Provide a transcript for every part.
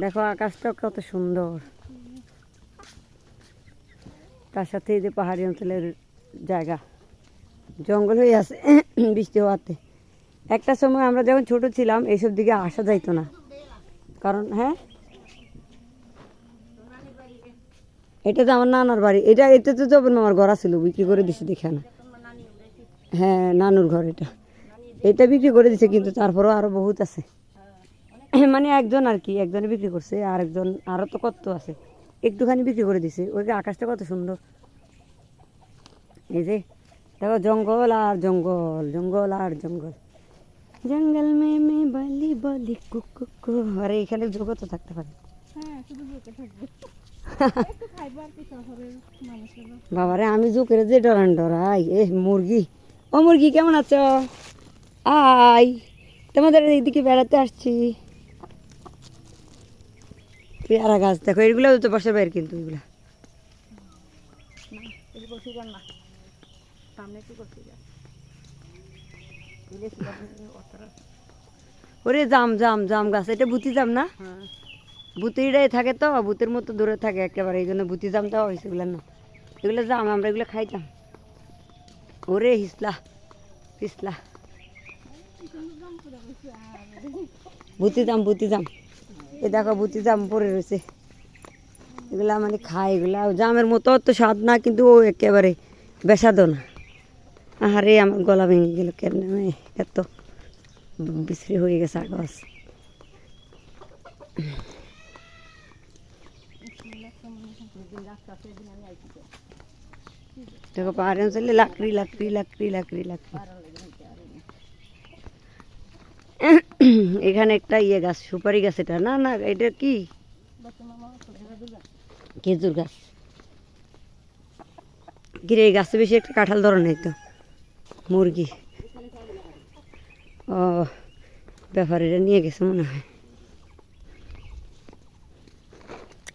দেখো আকাশটা কত সুন্দর, তার সাথে এই যে পাহাড়ি অঞ্চলের জায়গা, জঙ্গল হয়ে আছে বৃষ্টি হওয়াতে। একটা সময় আমরা যখন ছোট ছিলাম এইসব দিকে আসা যাইতো না, কারণ হ্যাঁ এটা তো আমার নানার বাড়ি, এটা তো যখন আমার ঘর ছিল বিক্রি করে দিছে দেখে না। হ্যাঁ নানুর ঘর এটা, এটা বিক্রি করে দিছে, কিন্তু তারপরেও আরো বহুত আছে। মানে একজন আর কি, একজনে বিক্রি করছে, আর একজন আরো তো কত আছে, একটুখানি বিক্রি করে দিছে। ওই যে আকাশটা কত সুন্দর, এই যে দেখো জঙ্গল আর জঙ্গল, জঙ্গল আর জঙ্গল, জঙ্গল মে বলি বলি কুকু। আরে এখানে জগৎ তো থাকতে পারে। বাবারে আমি জোকের যে ডরান ডরাই, এ মুরগি, ও মুরগি কেমন আছো? আই তোমাদের এইদিকে বেড়াতে আসছি। পেয়ারা গাছ দেখো, এগুলো তো বাসার বাইরে, কিন্তু এগুলা ওরে জাম জাম জাম গাছ, এটা ভুতি জাম না? ভুতিটাই থাকে তো, ভূতের মতো দূরে থাকে একেবারে, এই জন্য ভুতি জাম দেওয়া হয়েছে। এগুলো না, এগুলো জাম, আমরা এগুলো খাইতাম। ওরে হিসলা হিসলা, ভুতি জাম, ভুতি জাম, এ দেখো ভুতি জাম পড়ে রয়েছে। এগুলা মানে খাই, এগুলা জামের মতো তো স্বাদ না, কিন্তু ও একেবারে বেসাদও না। আরে আমার গলা ভেঙে গেল কেন, এত বিশ্রী হয়ে গেছে আকাশ। দেখো পাহাড়ি অঞ্চলে লাকড়ি লাকড়ি লাকড়ি লাকড়ি লাকড়ি। এখানে একটা ইয়ে গাছ, সুপারি গাছ, এটা না না এটা কি খেজুর গাছ। গিরে এই গাছে বেশি একটা কাঁঠাল ধরে নাই তো। মুরগি, ও ব্যাপারীরা নিয়ে গেছে মনে হয়।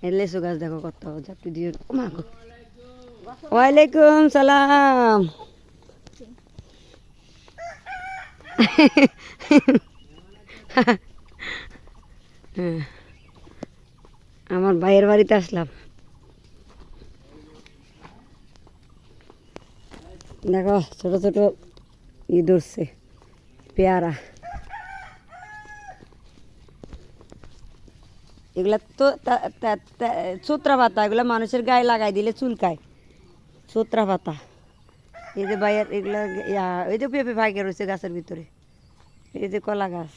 এই লেসু গাছ দেখো কত জাপটি দিয়ে, ওয়ালাইকুম সালাম। হ্যাঁ আমার ভাইয়ের বাড়িতে আসলাম। দেখো ছোট ছোট ই ধরছে পেয়ারা, এগুলা তো চোত্রা পাতা, এগুলা মানুষের গায়ে লাগাই দিলে চুলকায়, চোত্রা পাতা। এই যে ভাইয়ের এগুলা, এই যে পেঁপে ভাইকে রয়েছে গাছের ভিতরে, এই যে কলা গাছ।